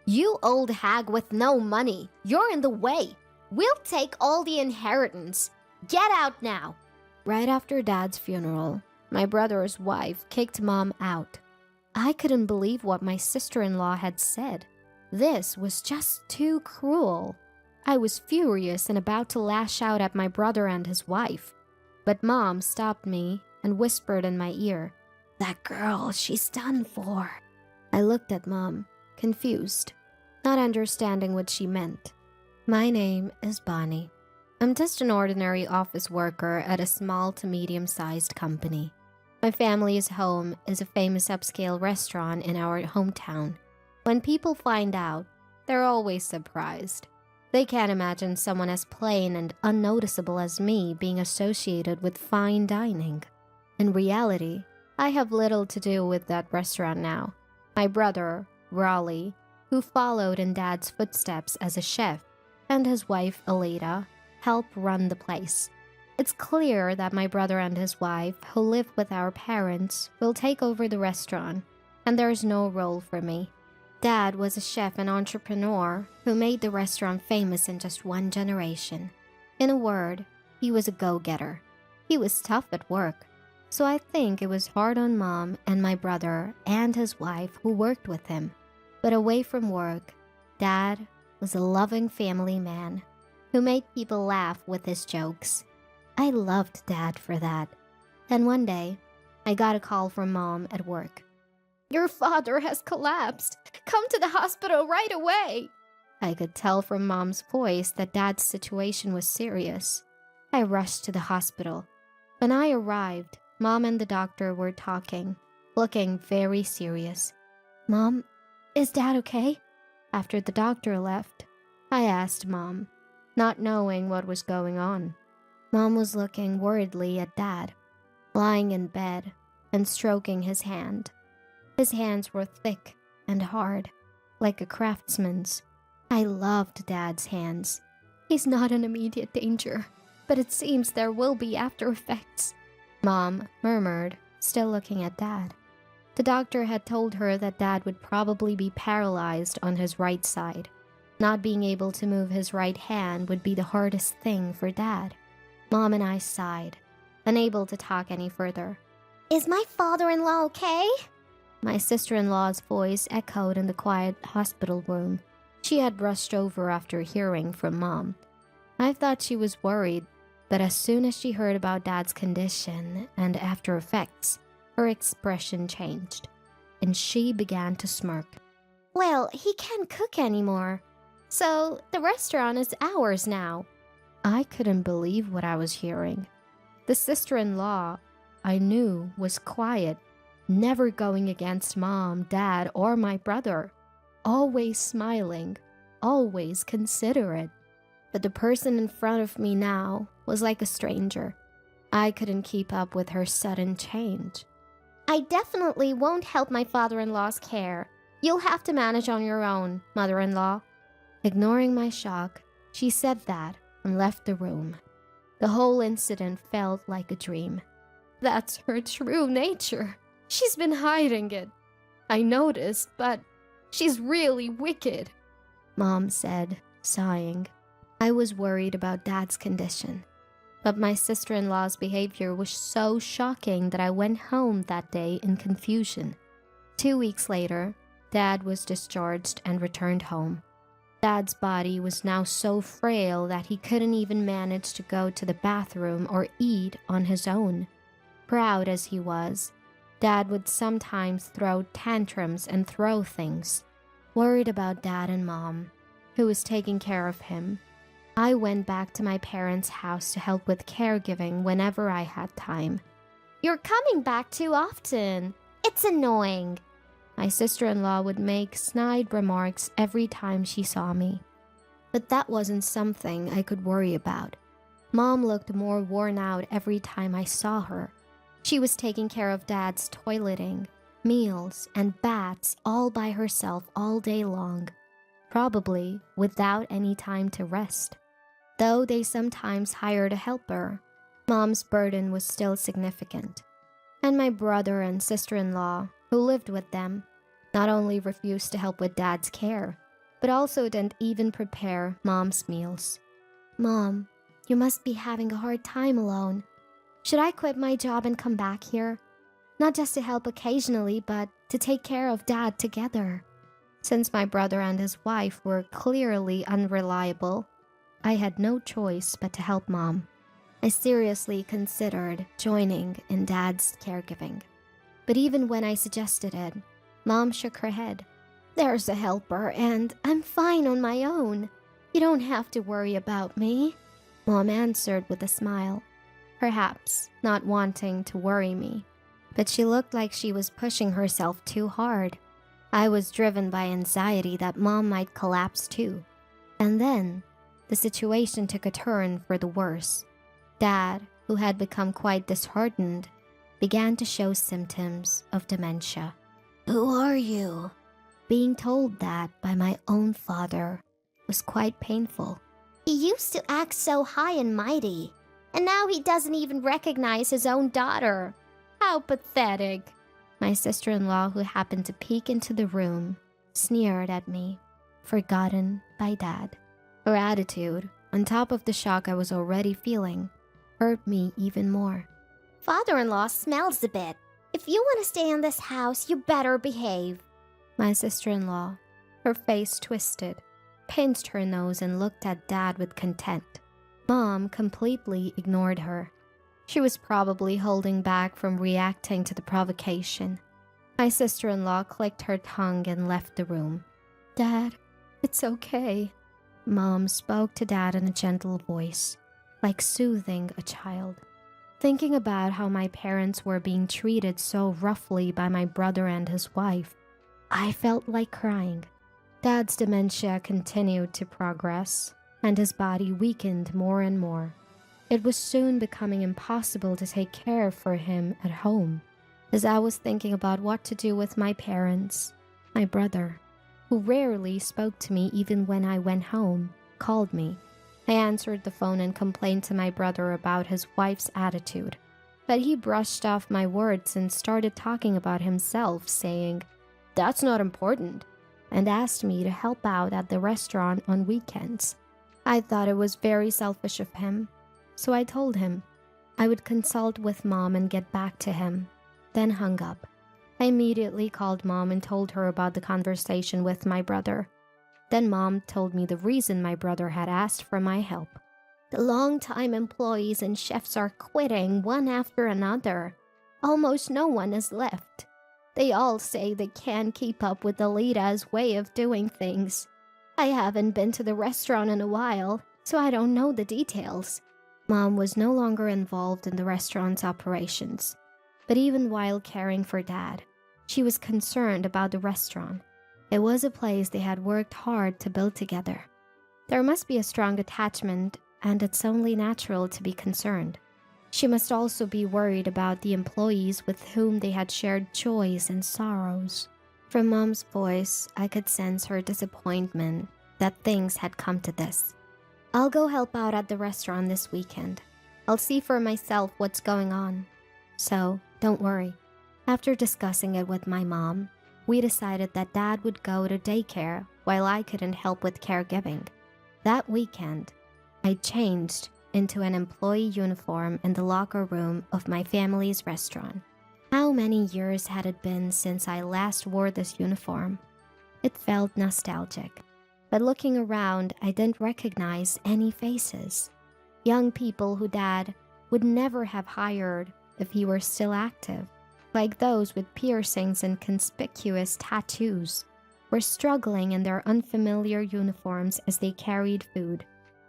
You old hag with no money. You're in the way. We'll take all the inheritance. Get out now. Right after Dad's funeral, my brother's wife kicked Mom out. I couldn't believe what my sister-in-law had said. This was just too cruel. I was furious and about to lash out at my brother and his wife. But Mom stopped me and whispered in my ear, "That girl, she's done for." I looked at Mom, confused, not understanding what she meant. My name is Bonnie. I'm just an ordinary office worker at a small to medium-sized company. My family's home is a famous upscale restaurant in our hometown. When people find out, they're always surprised. They can't imagine someone as plain and unnoticeable as me being associated with fine dining. In reality, I have little to do with that restaurant now. My brother, Raleigh, who followed in Dad's footsteps as a chef, and his wife, Aleda, help run the place. It's clear that my brother and his wife, who live with our parents, will take over the restaurant, and there's no role for me. Dad was a chef and entrepreneur who made the restaurant famous in just one generation. In a word, he was a go-getter. He was tough at work, so I think it was hard on Mom and my brother and his wife who worked with him. But away from work, Dad was a loving family man who made people laugh with his jokes. I loved Dad for that. Then one day, I got a call from Mom at work. "Your father has collapsed. Come to the hospital right away." I could tell from Mom's voice that Dad's situation was serious. I rushed to the hospital. When I arrived, Mom and the doctor were talking, looking very serious. "Mom, is Dad okay?" After the doctor left, I asked Mom, not knowing what was going on. Mom was looking worriedly at Dad, lying in bed and stroking his hand. His hands were thick and hard, like a craftsman's. I loved Dad's hands. "He's not in immediate danger, but it seems there will be after effects," Mom murmured, still looking at Dad. The doctor had told her that Dad would probably be paralyzed on his right side. Not being able to move his right hand would be the hardest thing for Dad. Mom and I sighed, unable to talk any further. "Is my father-in-law okay?" My sister-in-law's voice echoed in the quiet hospital room. She had brushed over after hearing from Mom. I thought she was worried, but as soon as she heard about Dad's condition and after effects, her expression changed, and she began to smirk. "Well, he can't cook anymore, so the restaurant is ours now." I couldn't believe what I was hearing. The sister-in-law I knew was quiet, never going against Mom, Dad, or my brother, always smiling, always considerate. But the person in front of me now was like a stranger. I couldn't keep up with her sudden change. "I definitely won't help my father-in-law's care. You'll have to manage on your own, mother-in-law." Ignoring my shock, she said that and left the room. The whole incident felt like a dream. That's her true nature. She's been hiding it. I noticed, but she's really wicked, Mom said, sighing. I was worried about Dad's condition, but my sister-in-law's behavior was so shocking that I went home that day in confusion. 2 weeks later, Dad was discharged and returned home. Dad's body was now so frail that he couldn't even manage to go to the bathroom or eat on his own. Proud as he was, Dad would sometimes throw tantrums and throw things. Worried about Dad and Mom, who was taking care of him, I went back to my parents' house to help with caregiving whenever I had time. "You're coming back too often. It's annoying." My sister-in-law would make snide remarks every time she saw me. But that wasn't something I could worry about. Mom looked more worn out every time I saw her. She was taking care of Dad's toileting, meals, and baths all by herself all day long, probably without any time to rest. Though they sometimes hired a helper, Mom's burden was still significant. And my brother and sister-in-law, who lived with them, not only refused to help with Dad's care, but also didn't even prepare Mom's meals. Mom, you must be having a hard time alone. Should I quit my job and come back here? Not just to help occasionally, but to take care of Dad together. Since my brother and his wife were clearly unreliable, I had no choice but to help Mom. I seriously considered joining in Dad's caregiving. But even when I suggested it, Mom shook her head. There's a helper, and I'm fine on my own. You don't have to worry about me, Mom answered with a smile, perhaps not wanting to worry me. But she looked like she was pushing herself too hard. I was driven by anxiety that Mom might collapse too. And then, the situation took a turn for the worse. Dad, who had become quite disheartened, began to show symptoms of dementia. Who are you? Being told that by my own father was quite painful. He used to act so high and mighty, and now he doesn't even recognize his own daughter. How pathetic. My sister-in-law, who happened to peek into the room, sneered at me. Forgotten by Dad. Her attitude, on top of the shock I was already feeling, hurt me even more. Father-in-law smells a bit. If you want to stay in this house, you better behave. My sister-in-law, her face twisted, pinched her nose and looked at Dad with contempt. Mom completely ignored her. She was probably holding back from reacting to the provocation. My sister-in-law clicked her tongue and left the room. Dad, it's okay. Mom spoke to Dad in a gentle voice, like soothing a child. Thinking about how my parents were being treated so roughly by my brother and his wife, I felt like crying. Dad's dementia continued to progress, and his body weakened more and more. It was soon becoming impossible to take care for him at home. As I was thinking about what to do with my parents, my brother, who rarely spoke to me even when I went home, called me. I answered the phone and complained to my brother about his wife's attitude. But he brushed off my words and started talking about himself, saying, "That's not important," and asked me to help out at the restaurant on weekends. I thought it was very selfish of him, so I told him I would consult with Mom and get back to him, then hung up. I immediately called Mom and told her about the conversation with my brother. Then Mom told me the reason my brother had asked for my help. The long-time employees and chefs are quitting one after another. Almost no one is left. They all say they can't keep up with Alita's way of doing things. I haven't been to the restaurant in a while, so I don't know the details. Mom was no longer involved in the restaurant's operations. But even while caring for Dad, she was concerned about the restaurant. It was a place they had worked hard to build together. There must be a strong attachment, and it's only natural to be concerned. She must also be worried about the employees with whom they had shared joys and sorrows. From Mom's voice, I could sense her disappointment that things had come to this. I'll go help out at the restaurant this weekend. I'll see for myself what's going on. So, don't worry. After discussing it with my mom, we decided that Dad would go to daycare while I couldn't help with caregiving. That weekend, I changed into an employee uniform in the locker room of my family's restaurant. How many years had it been since I last wore this uniform? It felt nostalgic, but looking around, I didn't recognize any faces. Young people who Dad would never have hired if he were still active, like those with piercings and conspicuous tattoos, were struggling in their unfamiliar uniforms as they carried food.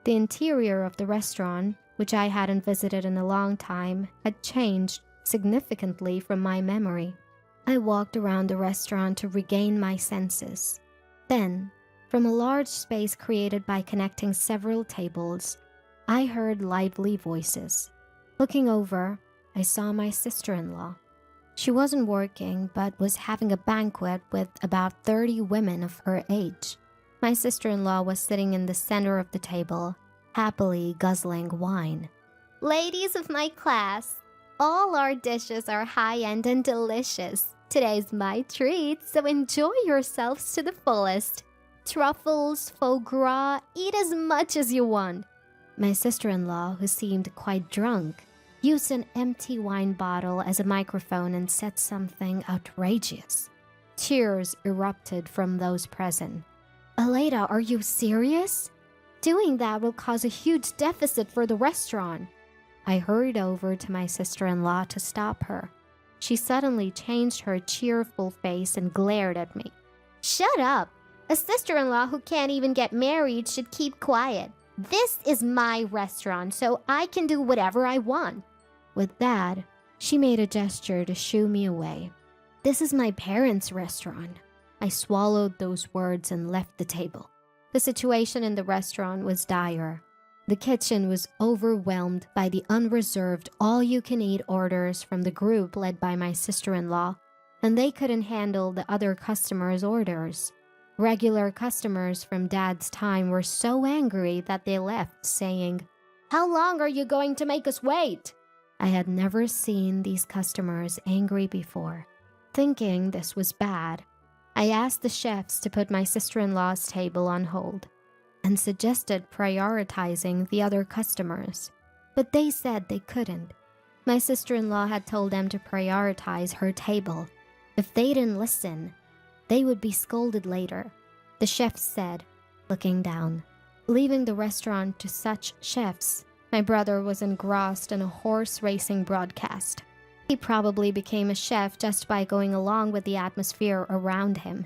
The interior of the restaurant, which I hadn't visited in a long time, had changed significantly from my memory. I walked around the restaurant to regain my senses. Then, from a large space created by connecting several tables, I heard lively voices. Looking over, I saw my sister-in-law. She wasn't working, but was having a banquet with about 30 women of her age. My sister-in-law was sitting in the center of the table, happily guzzling wine. Ladies of my class, all our dishes are high-end and delicious. Today's my treat, so enjoy yourselves to the fullest. truffles, foie gras, eat as much as you want. My sister-in-law, who seemed quite drunk, used an empty wine bottle as a microphone and said something outrageous. Tears erupted from those present. Aleda, are you serious? Doing that will cause a huge deficit for the restaurant. I hurried over to my sister-in-law to stop her. She suddenly changed her cheerful face and glared at me. Shut up! A sister-in-law who can't even get married should keep quiet. This is my restaurant, so I can do whatever I want. With that, she made a gesture to shoo me away. This is my parents' restaurant. I swallowed those words and left the table. The situation in the restaurant was dire. The kitchen was overwhelmed by the unreserved all-you-can-eat orders from the group led by my sister-in-law, and they couldn't handle the other customers' orders. Regular customers from Dad's time were so angry that they left, saying, "How long are you going to make us wait?" I had never seen these customers angry before. Thinking this was bad, I asked the chefs to put my sister-in-law's table on hold and suggested prioritizing the other customers, but they said they couldn't. My sister-in-law had told them to prioritize her table. If they didn't listen, they would be scolded later, the chef said, looking down. Leaving the restaurant to such chefs, my brother was engrossed in a horse racing broadcast. He probably became a chef just by going along with the atmosphere around him.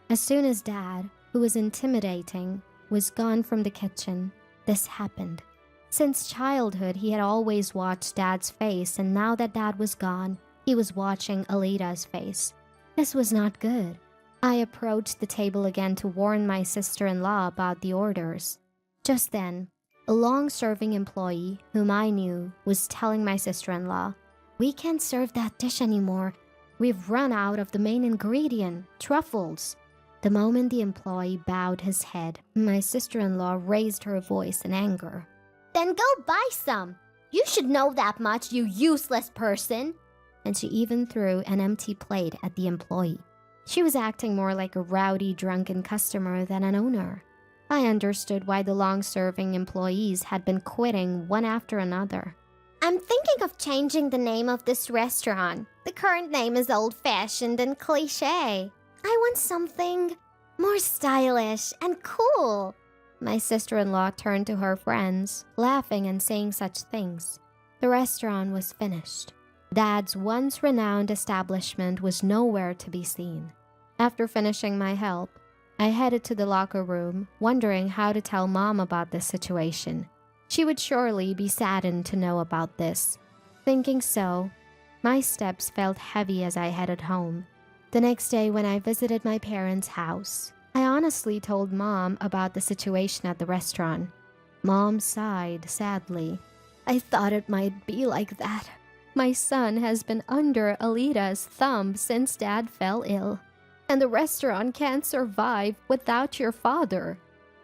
As soon as Dad, who was intimidating, was gone from the kitchen, this happened. Since childhood, he had always watched Dad's face, and now that Dad was gone, he was watching Aleda's face. This was not good. I approached the table again to warn my sister-in-law about the orders. Just then, a long-serving employee, whom I knew, was telling my sister-in-law, "We can't serve that dish anymore. We've run out of the main ingredient, truffles." The moment the employee bowed his head, my sister-in-law raised her voice in anger. "Then go buy some. You should know that much, you useless person." And she even threw an empty plate at the employee. She was acting more like a rowdy, drunken customer than an owner. I understood why the long-serving employees had been quitting one after another. "I'm thinking of changing the name of this restaurant. The current name is old-fashioned and cliché. I want something more stylish and cool." My sister-in-law turned to her friends, laughing and saying such things. The restaurant was finished. Dad's once renowned establishment was nowhere to be seen. After finishing my help, I headed to the locker room, wondering how to tell Mom about this situation. She would surely be saddened to know about this. Thinking so, my steps felt heavy as I headed home. The next day when I visited my parents' house, I honestly told Mom about the situation at the restaurant. Mom sighed sadly. "I thought it might be like that. My son has been under Aleda's thumb since Dad fell ill. And the restaurant can't survive without your father."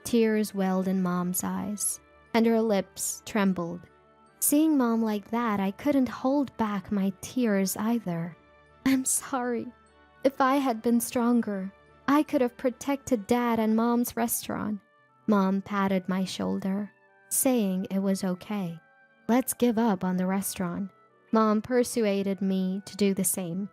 Tears welled in Mom's eyes, and her lips trembled. Seeing Mom like that, I couldn't hold back my tears either. "I'm sorry. If I had been stronger, I could have protected Dad and Mom's restaurant." Mom patted my shoulder, saying it was okay. "Let's give up on the restaurant." Mom persuaded me to do the same.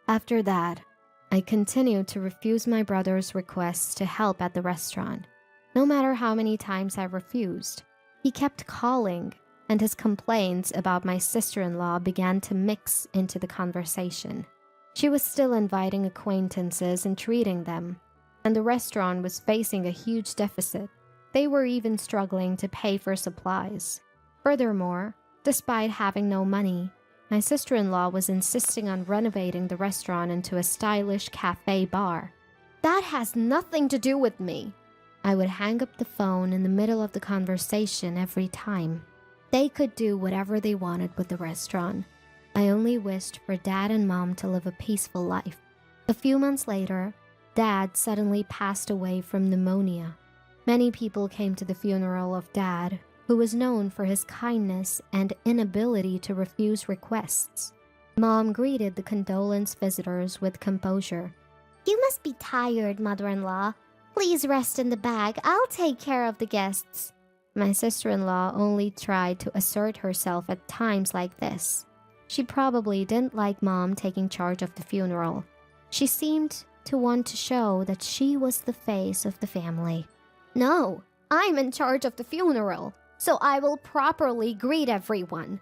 After that, I continued to refuse my brother's requests to help at the restaurant. No matter how many times I refused, he kept calling, and his complaints about my sister-in-law began to mix into the conversation. She was still inviting acquaintances and treating them, and the restaurant was facing a huge deficit. They were even struggling to pay for supplies. Furthermore, despite having no money, my sister-in-law was insisting on renovating the restaurant into a stylish cafe bar. "That has nothing to do with me." I would hang up the phone in the middle of the conversation every time. They could do whatever they wanted with the restaurant. I only wished for Dad and Mom to live a peaceful life. A few months later, Dad suddenly passed away from pneumonia. Many people came to the funeral of Dad, who was known for his kindness and inability to refuse requests. Mom greeted the condolence visitors with composure. "You must be tired, mother-in-law. Please rest in the bag. I'll take care of the guests. My sister-in-law only tried to assert herself at times like this. She probably didn't like Mom taking charge of the funeral. She seemed to want to show that she was the face of the family. No, I'm in charge of the funeral, so I will properly greet everyone.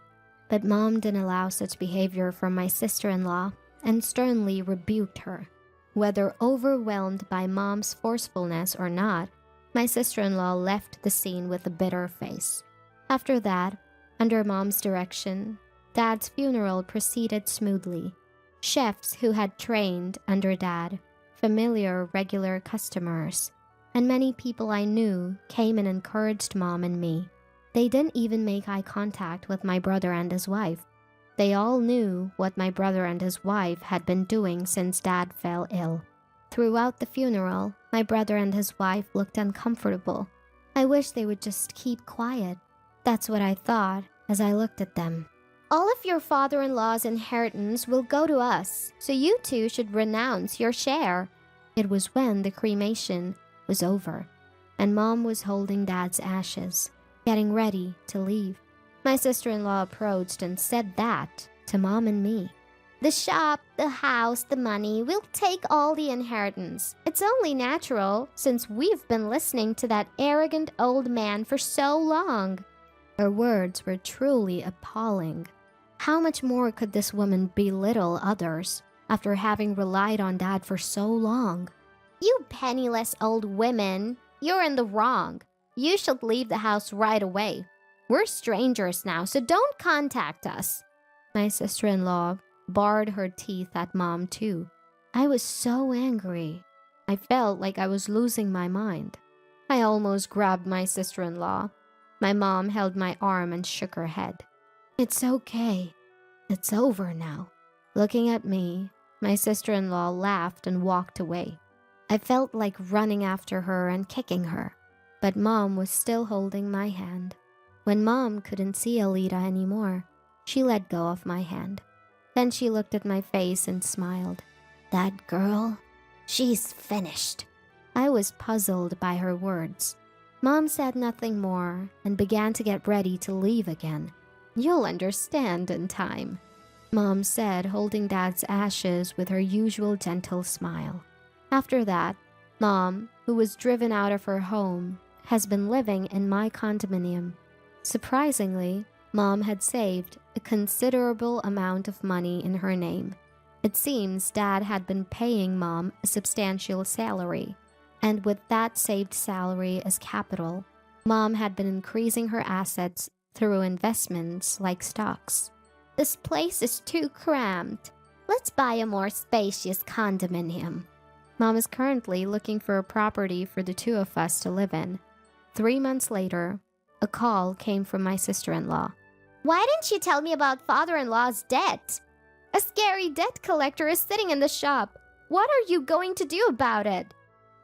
But Mom didn't allow such behavior from my sister-in-law and sternly rebuked her. Whether overwhelmed by Mom's forcefulness or not, my sister-in-law left the scene with a bitter face. After that, under Mom's direction, Dad's funeral proceeded smoothly. Chefs who had trained under Dad, familiar regular customers, and many people I knew came and encouraged Mom and me. They didn't even make eye contact with my brother and his wife. They all knew what my brother and his wife had been doing since Dad fell ill. Throughout the funeral, my brother and his wife looked uncomfortable. I wish they would just keep quiet. That's what I thought as I looked at them. All of your father-in-law's inheritance will go to us, so you two should renounce your share. It was when the cremation was over, and Mom was holding Dad's ashes, getting ready to leave. My sister-in-law approached and said that to Mom and me. The shop, the house, the money, we'll take all the inheritance. It's only natural, since we've been listening to that arrogant old man for so long. Her words were truly appalling. How much more could this woman belittle others after having relied on Dad for so long? You penniless old women, you're in the wrong. You should leave the house right away. We're strangers now, so don't contact us. My sister-in-law barred her teeth at Mom too. I was so angry. I felt like I was losing my mind. I almost grabbed my sister-in-law. My mom held my arm and shook her head. It's okay. It's over now. Looking at me, my sister-in-law laughed and walked away. I felt like running after her and kicking her, but Mom was still holding my hand. When Mom couldn't see Alita anymore, she let go of my hand. Then she looked at my face and smiled. That girl, she's finished. I was puzzled by her words. Mom said nothing more and began to get ready to leave again. You'll understand in time, Mom said, holding Dad's ashes with her usual gentle smile. After that, Mom, who was driven out of her home, has been living in my condominium. Surprisingly, Mom had saved a considerable amount of money in her name. It seems Dad had been paying Mom a substantial salary, and with that saved salary as capital, Mom had been increasing her assets through investments like stocks. This place is too cramped. Let's buy a more spacious condominium. Mom is currently looking for a property for the two of us to live in. 3 months later, a call came from my sister-in-law. Why didn't you tell me about father-in-law's debt? A scary debt collector is sitting in the shop. What are you going to do about it?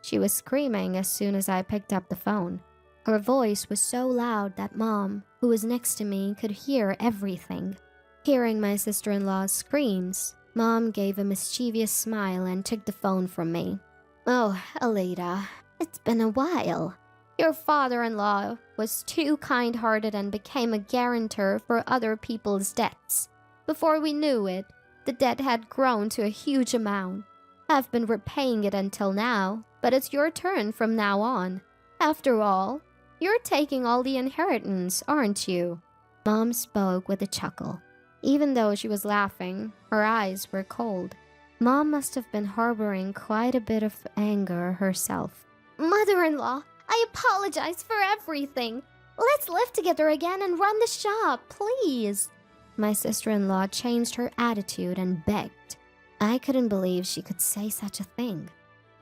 She was screaming as soon as I picked up the phone. Her voice was so loud that Mom, who was next to me, could hear everything. Hearing my sister-in-law's screams, Mom gave a mischievous smile and took the phone from me. Oh, Alita, it's been a while. Your father-in-law was too kind-hearted and became a guarantor for other people's debts. Before we knew it, the debt had grown to a huge amount. I've been repaying it until now, but it's your turn from now on. After all, you're taking all the inheritance, aren't you? Mom spoke with a chuckle. Even though she was laughing, her eyes were cold. Mom must have been harboring quite a bit of anger herself. Mother-in-law, I apologize for everything. Let's live together again and run the shop, please. My sister-in-law changed her attitude and begged. I couldn't believe she could say such a thing.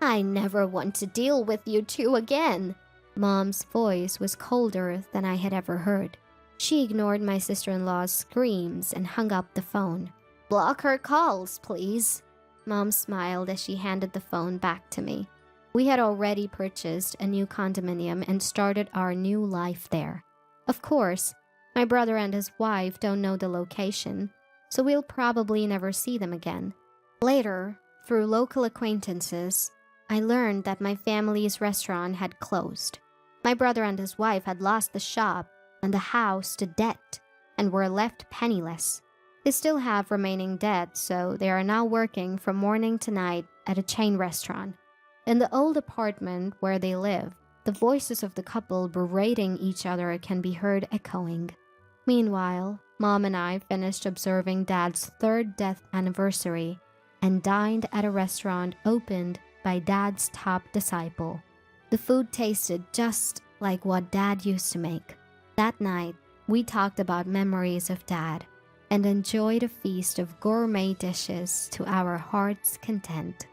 I never want to deal with you two again. Mom's voice was colder than I had ever heard. She ignored my sister-in-law's screams and hung up the phone. Block her calls, please. Mom smiled as she handed the phone back to me. We had already purchased a new condominium and started our new life there. Of course, my brother and his wife don't know the location, so we'll probably never see them again. Later, through local acquaintances, I learned that my family's restaurant had closed. My brother and his wife had lost the shop and the house to debt and were left penniless. They still have remaining debt, so they are now working from morning to night at a chain restaurant. In the old apartment where they live, the voices of the couple berating each other can be heard echoing. Meanwhile, Mom and I finished observing Dad's third death anniversary and dined at a restaurant opened by Dad's top disciple. The food tasted just like what Dad used to make. That night, we talked about memories of Dad and enjoyed a feast of gourmet dishes to our heart's content.